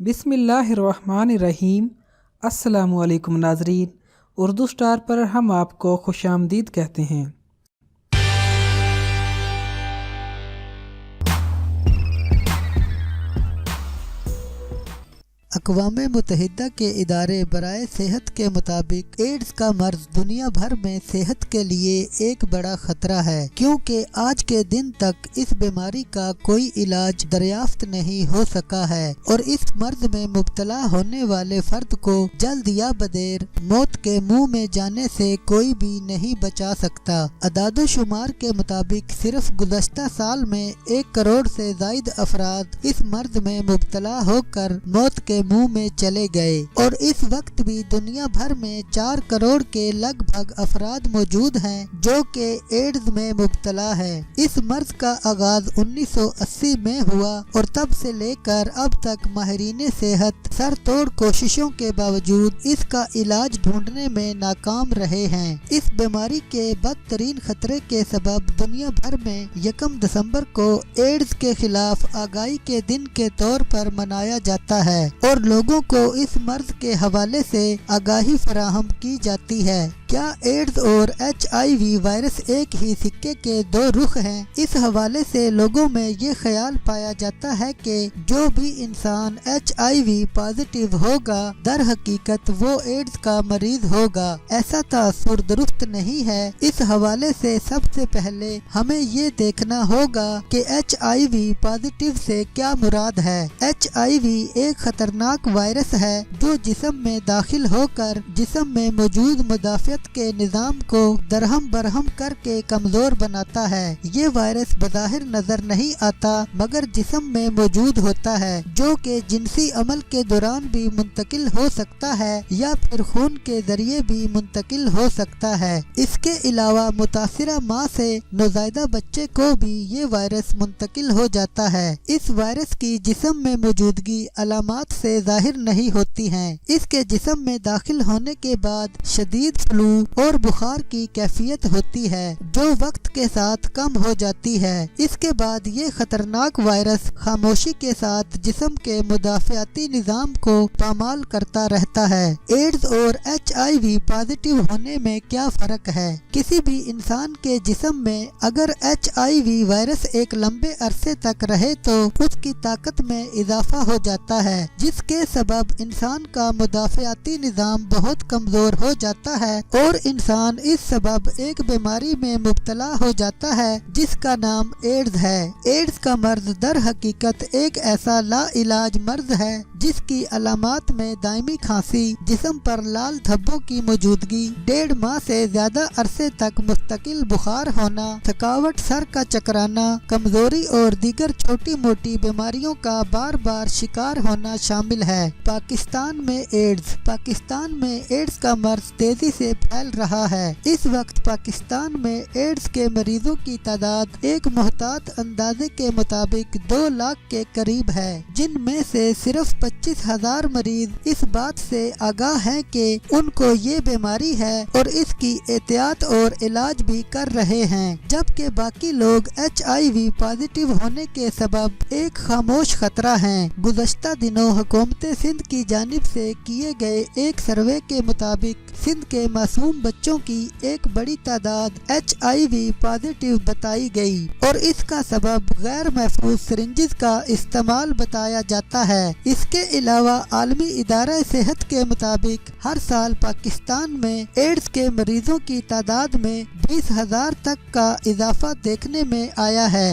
बिस्मिल्लाहिर्रहमानिर्रहीम। अस्सलामुअलैकुम नाज़रीन, उर्दू स्टार पर हम आपको खुशामदीद कहते हैं। अक़वाम मुत्तहिदा के इदारे बराए सेहत के मुताबिक एड्स का मर्ज दुनिया भर में सेहत के लिए एक बड़ा खतरा है, क्योंकि आज के दिन तक इस बीमारी का कोई इलाज दरियाफ्त नहीं हो सका है और इस मर्ज में मुब्तला होने वाले फर्द को जल्द या बदेर मौत के मुंह में जाने से कोई भी नहीं बचा सकता। अदाद शुमार के मुताबिक सिर्फ गुज़श्ता साल में 1 करोड़ से ज़ायद अफराद इस मर्ज में मुब्तला होकर मौत के मुंह में चले गए और इस वक्त भी दुनिया भर में 4 करोड़ के लगभग अफराद मौजूद हैं जो कि एड्स में मुब्तला है। इस मर्ज का आगाज 1980 में हुआ और तब से लेकर अब तक माहिरीन सेहत सर तोड़ कोशिशों के बावजूद इसका इलाज ढूंढने में नाकाम रहे हैं। इस बीमारी के बदतरीन खतरे के सबब दुनिया भर में 1 दिसंबर को एड्स के खिलाफ आगाही के दिन के तौर पर मनाया जाता है और लोगों को इस मर्ज के हवाले से आगाही फराहम की जाती है। क्या एड्स और HIV वायरस एक ही सिक्के के 2 रुख हैं? इस हवाले से लोगों में ये ख्याल पाया जाता है कि जो भी इंसान HIV पॉजिटिव होगा दर हकीकत वो एड्स का मरीज होगा। ऐसा तासुर दुरुस्त नहीं है। इस हवाले से सबसे पहले हमें ये देखना होगा कि HIV पॉजिटिव से क्या मुराद है। HIV एक खतरनाक वायरस है जो जिस्म में दाखिल होकर जिस्म में मौजूद मुदाफ़ियत के निज़ाम को दरहम बरहम करके कमजोर बनाता है। ये वायरस बज़ाहिर नजर नहीं आता मगर जिस्म में मौजूद होता है, जो कि जिनसी अमल के दौरान भी मुंतकिल हो सकता है या फिर खून के जरिए भी मुंतकिल हो सकता है। इसके अलावा मुतासिरा माँ से नौज़ायदा बच्चे को भी ये वायरस मुंतकिल हो जाता है। इस वायरस की जिस्म में मौजूदगी अलामात से जाहिर नहीं होती है। इसके जिस्म में दाखिल होने के बाद शदीद फ्लू और बुखार की कैफियत होती है जो वक्त के साथ कम हो जाती है। इसके बाद ये खतरनाक वायरस खामोशी के साथ जिस्म के मुदाफ़ियाती निज़ाम को पामाल करता रहता है। एड्स और HIV पॉजिटिव होने में क्या फर्क है? किसी भी इंसान के जिस्म में अगर HIV वायरस एक लंबे अरसे तक रहे तो उसकी ताकत में इजाफा हो जाता है, जिसके सबब इंसान का मुदाफ़ियाती निज़ाम बहुत कमजोर हो जाता है और इंसान इस सबब एक बीमारी में मुब्तला हो जाता है जिसका नाम एड्स है। एड्स का मर्ज दर हकीकत एक ऐसा ला इलाज मर्ज है जिसकी अलामात में दायमी खांसी, जिस्म पर लाल धब्बों की मौजूदगी, 1.5 माह से ज्यादा अरसे तक मुस्तकिल बुखार होना, थकावट, सर का चकराना, कमजोरी और दीगर छोटी मोटी बीमारियों का बार बार शिकार होना शामिल है। पाकिस्तान में एड्स का मर्ज तेजी से फैल रहा है। इस वक्त पाकिस्तान में एड्स के मरीजों की तादाद एक मुहतात अंदाजे के मुताबिक 2 लाख के करीब है, जिनमें से सिर्फ 25,000 मरीज इस बात से आगाह हैं कि उनको ये बीमारी है और इसकी एहतियात और इलाज भी कर रहे हैं, जबकि बाकी लोग HIV पॉजिटिव होने के सबब एक खामोश खतरा हैं। गुज़श्ता दिनों हुकूमत सिंध की जानिब से किए गए एक सर्वे के मुताबिक सिंध के मासूम बच्चों की एक बड़ी तादाद HIV पॉजिटिव बताई गई और इसका सबब गैर महफूज सिरिंजेस का इस्तेमाल बताया जाता है। इसके अलावा आलमी इदारा सेहत के मुताबिक हर साल पाकिस्तान में एड्स के मरीजों की तादाद में 20,000 तक का इजाफा देखने में आया है।